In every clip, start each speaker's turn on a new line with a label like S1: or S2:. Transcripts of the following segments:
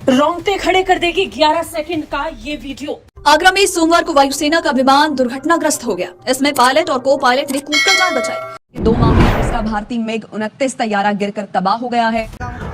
S1: रोंगटे खड़े कर देगी 11 सेकंड का ये वीडियो।
S2: आगरा में सोमवार को वायुसेना का विमान दुर्घटनाग्रस्त हो गया। इसमें पायलट और को पायलट ने कूदकर जान बचाई। 2 माह में इसका भारतीय मिग 29 तैयारा गिरकर तबाह हो गया है।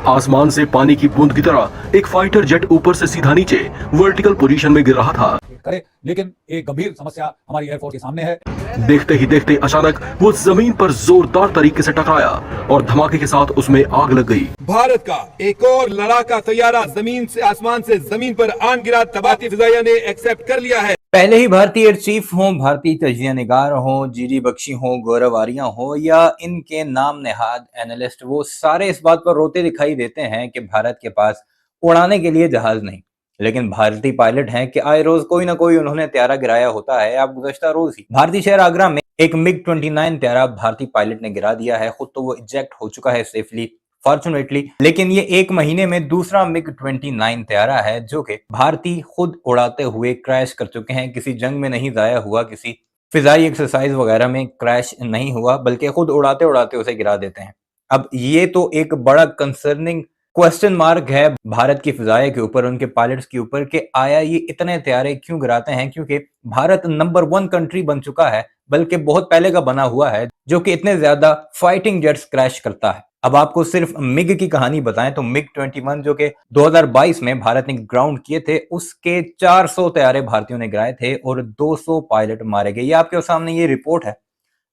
S3: आसमान से पानी की बूंद की तरह एक फाइटर जेट ऊपर से सीधा नीचे वर्टिकल पोजीशन में गिर रहा था।
S4: लेकिन एक गंभीर समस्या हमारी एयरफोर्स के सामने है।
S3: देखते ही देखते अचानक वो जमीन पर जोरदार तरीके से टकराया और धमाके के साथ उसमें आग लग गई।
S5: भारत का एक और लड़ाका तैयारा जमीन से आसमान से जमीन पर आन गिरा। तबाती फिजाइया ने एक्सेप्ट कर लिया है।
S6: पहले ही भारतीय एयर चीफ हो, भारतीय तजिया निगार हो, जीडी बख्शी हो, गौरव आर्या हो या इनके नाम नेहाद एनालिस्ट, वो सारे इस बात पर रोते दिखाई देते हैं कि भारत के पास उड़ाने के लिए जहाज नहीं। लेकिन भारतीय पायलट हैं कि आए रोज कोई ना कोई उन्होंने त्यारा गिराया होता है। अब गुज़श्ता रोज ही भारतीय शहर आगरा में एक मिग 29 त्यारा भारतीय पायलट ने गिरा दिया है। खुद तो वो इजेक्ट हो चुका है सेफली, फॉर्चुनेटली, लेकिन ये एक महीने में दूसरा मिग 29 त्यारा है जो कि भारतीय खुद उड़ाते हुए क्रैश कर चुके हैं। किसी जंग में नहीं जाया हुआ, किसी फिजाई एक्सरसाइज वगैरह में क्रैश नहीं हुआ, बल्कि खुद उड़ाते उड़ाते उसे गिरा देते हैं। अब ये तो एक बड़ा कंसर्निंग क्वेश्चन मार्क है भारत की फिजाई के ऊपर, उनके पायलट्स के ऊपर, कि आया ये इतने त्यारे क्यों गिराते हैं। क्योंकि भारत नंबर 1 कंट्री बन चुका है, बल्कि बहुत पहले का बना हुआ है, जो कि इतने ज्यादा फाइटिंग जेट्स क्रैश करता है। अब आपको सिर्फ मिग की कहानी बताएं तो मिग 21 जो कि 2022 में भारत ने ग्राउंड किए थे, उसके 400 त्यारे भारतीयों ने गिराए थे और 200 पायलट मारे गए। ये आपके सामने ये रिपोर्ट है,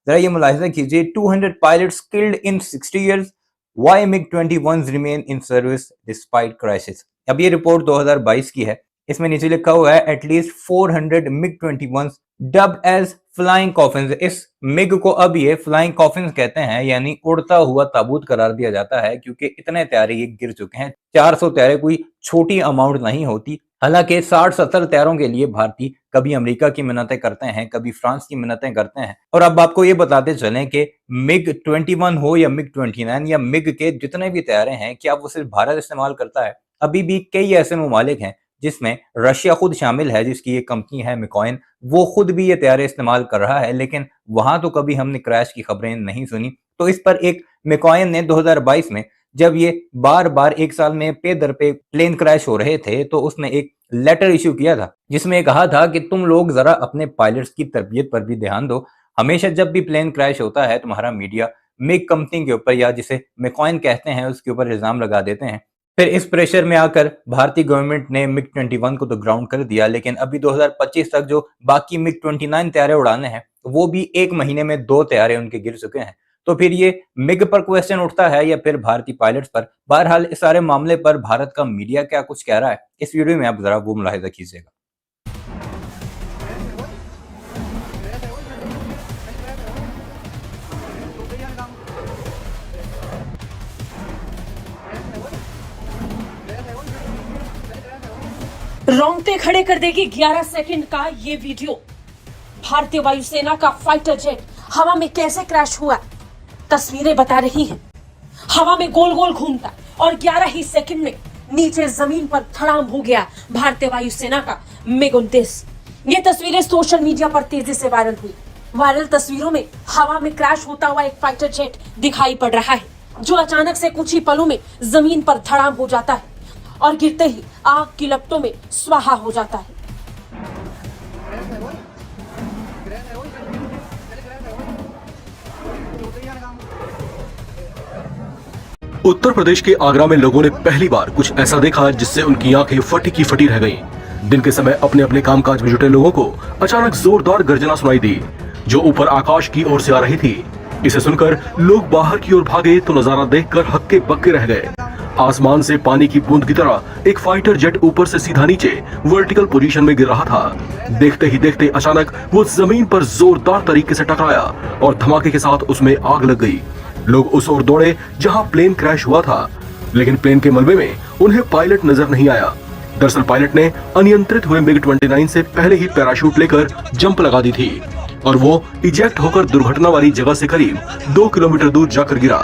S6: जरा ये मुलाहिजा कीजिए। 200 pilots killed in 60 years. Why MiG-21s remain in service despite crashes? अब ये रिपोर्ट 2022 की है। इसमें नीचे लिखा हुआ है at least 400 MiG-21s dubbed as flying coffins। इस मिग को अब ये फ्लाइंग कॉफिन्स कहते हैं, यानी उड़ता हुआ ताबूत करार दिया जाता है, क्योंकि इतने त्यारे ये गिर चुके हैं। 400 त्यारे कोई छोटी अमाउंट नहीं होती। हालांकि 60-70 त्यारों के लिए भारतीय कभी अमेरिका की मिन्नतें करते हैं, कभी फ्रांस की मिन्नतें करते हैं। और अब आपको ये बताते चलें कि मिग 21 हो या मिग 29 या मिग के जितने भी त्यारे हैं, क्या वो सिर्फ भारत इस्तेमाल करता है? अभी भी कई ऐसे ममालिक हैं जिसमें रशिया खुद शामिल है, जिसकी ये कंपनी है मिकॉइन, वो खुद भी ये त्यारे इस्तेमाल कर रहा है, लेकिन वहां तो कभी हमने क्रैश की खबरें नहीं सुनी। तो इस पर एक मिकॉइन ने 2022 में, जब ये बार बार एक साल में पे दर पे प्लेन क्रैश हो रहे थे, तो उसने एक लेटर इश्यू किया था जिसमें कहा था कि तुम लोग जरा अपने पायलट्स की तरबियत पर भी ध्यान दो। हमेशा जब भी प्लेन क्रैश होता है तुम्हारा मीडिया मिग कंपनी के ऊपर, या जिसे मिकॉइन कहते हैं, उसके ऊपर इल्जाम लगा देते हैं। फिर इस प्रेशर में आकर भारतीय गवर्नमेंट ने मिग 21 को तो ग्राउंड कर दिया, लेकिन अभी 2025 तक जो बाकी मिग 29 त्यारे उड़ाने हैं, वो भी एक महीने में 2 त्यारे उनके गिर चुके हैं। तो फिर ये मिग पर क्वेश्चन उठता है या फिर भारतीय पायलट्स पर? बहरहाल इस सारे मामले पर भारत का मीडिया क्या कुछ कह रहा है, इस वीडियो में आप जरा वो मुलाहिजा कीजिएगा।
S1: रोंगटे खड़े कर देगी 11 सेकंड का ये वीडियो। भारतीय वायुसेना का फाइटर जेट हवा में कैसे क्रैश हुआ, तस्वीरें बता रही हैं। हवा में गोल गोल घूमता और 11 ही सेकंड में नीचे जमीन पर धड़ाम हो गया भारतीय वायुसेना का मिग 29। ये तस्वीरें सोशल मीडिया पर तेजी से वायरल हुई। वायरल तस्वीरों में हवा में क्रैश होता हुआ एक फाइटर जेट दिखाई पड़ रहा है, जो अचानक से कुछ ही पलों में जमीन पर धड़ाम हो जाता है और गिरते ही आग की लपटों में स्वाहा हो जाता है।
S3: उत्तर प्रदेश के आगरा में लोगों ने पहली बार कुछ ऐसा देखा जिससे उनकी आंखें फटी की फटी रह गईं। दिन के समय अपने अपने कामकाज में जुटे लोगों को अचानक जोरदार गर्जना सुनाई दी, जो ऊपर आकाश की ओर से आ रही थी। इसे सुनकर लोग बाहर की ओर भागे तो नजारा देखकर हक्के बक्के रह गए। आसमान से पानी की बूंद की तरह एक फाइटर जेट ऊपर से सीधा नीचे वर्टिकल पोजीशन में गिर रहा था। देखते ही देखते अचानक वो जमीन पर जोरदार तरीके से टकराया और धमाके के साथ उसमें आग लग गई। लोग उस ओर दौड़े जहां प्लेन क्रैश हुआ था, लेकिन प्लेन के मलबे में उन्हें पायलट नजर नहीं आया। दरअसल पायलट ने अनियंत्रित हुए मिग 29 से पहले ही पैराशूट लेकर जंप लगा दी थी और वो इजेक्ट होकर दुर्घटना वाली जगह से करीब 2 किलोमीटर दूर जाकर गिरा।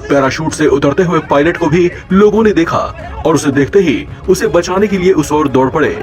S3: पैराशूट से उतरते हुए पायलट को भी लोगों ने देखा और उसे देखते ही उसे बचाने के लिए उस ओर दौड़ पड़े।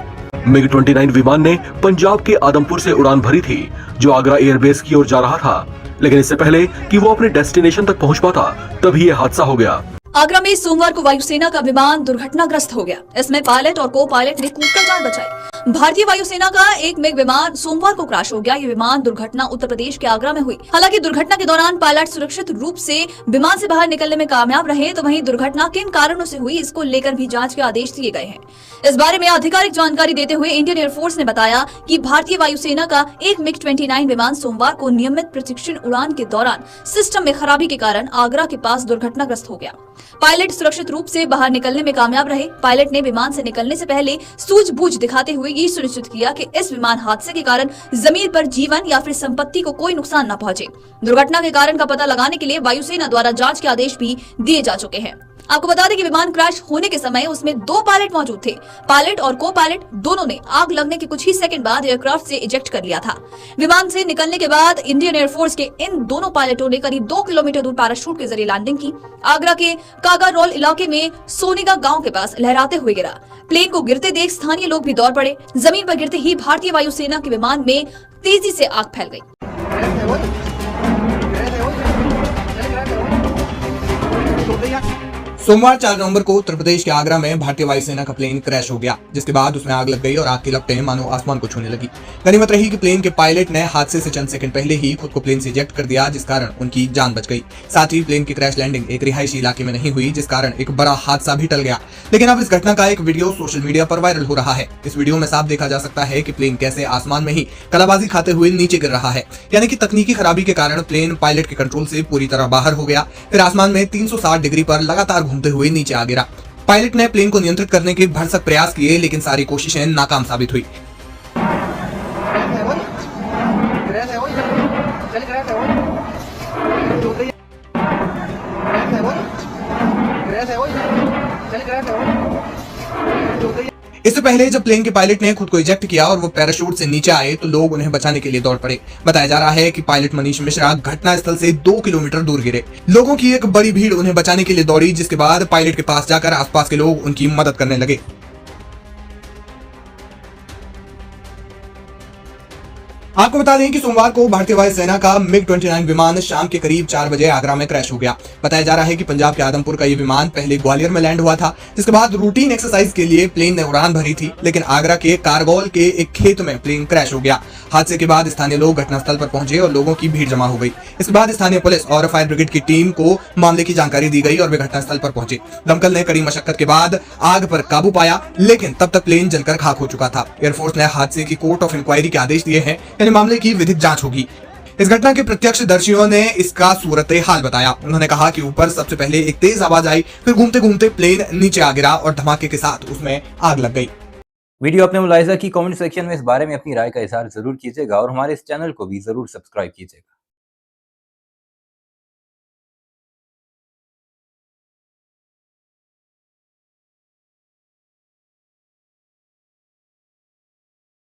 S3: मिग 29 विमान ने पंजाब के आदमपुर से उड़ान भरी थी, जो आगरा एयरबेस की ओर जा रहा था, लेकिन इससे पहले कि वो अपने डेस्टिनेशन तक पहुंच पाता, तभी ये हादसा हो गया।
S2: आगरा में सोमवार को वायुसेना का विमान दुर्घटनाग्रस्त हो गया। इसमें पायलट और को पायलट ने कूदकर जान बचाई। भारतीय वायुसेना का एक मिग विमान सोमवार को क्रैश हो गया। ये विमान दुर्घटना उत्तर प्रदेश के आगरा में हुई। हालांकि दुर्घटना के दौरान पायलट सुरक्षित रूप से विमान से बाहर निकलने में कामयाब रहे, तो वहीं दुर्घटना किन कारणों से हुई इसको लेकर भी जांच के आदेश दिए गए हैं। इस बारे में आधिकारिक जानकारी देते हुए इंडियन एयरफोर्स ने बताया कि भारतीय वायुसेना का एक मिग 29 विमान सोमवार को नियमित प्रशिक्षण उड़ान के दौरान सिस्टम में खराबी के कारण आगरा के पास दुर्घटनाग्रस्त हो गया। पायलट सुरक्षित रूप से बाहर निकलने में कामयाब रहे। पायलट ने विमान से निकलने से पहले सूझबूझ दिखाते हुए ये सुनिश्चित किया कि इस विमान हादसे के कारण जमीन पर जीवन या फिर संपत्ति को कोई नुकसान न पहुंचे। दुर्घटना के कारण का पता लगाने के लिए वायुसेना द्वारा जांच के आदेश भी दिए जा चुके हैं। आपको बता दें कि विमान क्रैश होने के समय उसमें 2 पायलट मौजूद थे। पायलट और को पायलट दोनों ने आग लगने के कुछ ही सेकंड बाद एयरक्राफ्ट से इजेक्ट कर लिया था। विमान से निकलने के बाद इंडियन एयरफोर्स के इन दोनों पायलटों ने करीब 2 किलोमीटर दूर पैराशूट के जरिए लैंडिंग की। आगरा के कागारोल इलाके में सोनेगा गांव के पास लहराते हुए गिरा। प्लेन को गिरते देख स्थानीय लोग भी दौड़ पड़े। जमीन पर गिरते ही भारतीय वायुसेना के विमान में तेजी से आग फैल गई।
S7: सोमवार 4 नवंबर को उत्तर प्रदेश के आगरा में भारतीय वायुसेना का प्लेन क्रैश हो गया, जिसके बाद उसमें आग लग गई और आग की लपटें मानो आसमान को छूने लगी। गनीमत रही कि प्लेन के पायलट ने हादसे से चंद सेकंड पहले ही खुद को प्लेन से इजेक्ट कर दिया, जिस कारण उनकी जान बच गई। साथ ही प्लेन की क्रैश लैंडिंग एक रिहायशी इलाके में नहीं हुई, जिस कारण एक बड़ा हादसा भी टल गया। लेकिन अब इस घटना का एक वीडियो सोशल मीडिया पर वायरल हो रहा है। इस वीडियो में साफ देखा जा सकता है कि प्लेन कैसे आसमान में ही कलाबाजी खाते हुए नीचे गिर रहा है, यानी कि तकनीकी खराबी के कारण प्लेन पायलट के कंट्रोल से पूरी तरह बाहर हो गया, फिर आसमान में 360 डिग्री पर लगातार घूमते हुए नीचे आ गिरा। पायलट ने प्लेन को नियंत्रित करने के भरसक प्रयास किए, लेकिन सारी कोशिशें नाकाम साबित हुई। इससे पहले जब प्लेन के पायलट ने खुद को इजेक्ट किया और वो पैराशूट से नीचे आए, तो लोग उन्हें बचाने के लिए दौड़ पड़े। बताया जा रहा है कि पायलट मनीष मिश्रा घटनास्थल से 2 किलोमीटर दूर गिरे। लोगों की एक बड़ी भीड़ उन्हें बचाने के लिए दौड़ी, जिसके बाद पायलट के पास जाकर आसपास के लोग उनकी मदद करने लगे। आपको बता दें कि सोमवार को भारतीय वायुसेना का मिग 29 विमान शाम के करीब 4 बजे आगरा में क्रैश हो गया। बताया जा रहा है कि पंजाब के आदमपुर का ये विमान पहले ग्वालियर में लैंड हुआ था, जिसके बाद रूटीन एक्सरसाइज के लिए प्लेन ने उड़ान भरी थी, लेकिन आगरा के कारगौल के एक खेत में प्लेन क्रैश हो गया। हादसे के बाद स्थानीय लोग घटनास्थल पर पहुंचे और लोगों की भीड़ जमा हो गई। इसके बाद स्थानीय पुलिस और फायर ब्रिगेड की टीम को मामले की जानकारी दी गई और वे घटनास्थल पर पहुंचे। दमकल ने कड़ी मशक्कत के बाद आग पर काबू पाया, लेकिन तब तक प्लेन जलकर खाक हो चुका था। एयरफोर्स ने हादसे की कोर्ट ऑफ इंक्वायरी के आदेश दिए हैं, यानी मामले की विधिक जांच होगी। इस घटना के प्रत्यक्षदर्शियों ने इसका सूरत हाल बताया। उन्होंने कहा कि ऊपर सबसे पहले एक तेज आवाज आई, फिर घूमते घूमते प्लेन नीचे आ गिरा और धमाके के साथ उसमें आग लग गई।
S6: वीडियो आपने मुलाहिजा की, कमेंट सेक्शन में इस बारे में अपनी राय का इजहार जरूर कीजिएगा और हमारे इस चैनल को भी जरूर सब्सक्राइब कीजिएगा।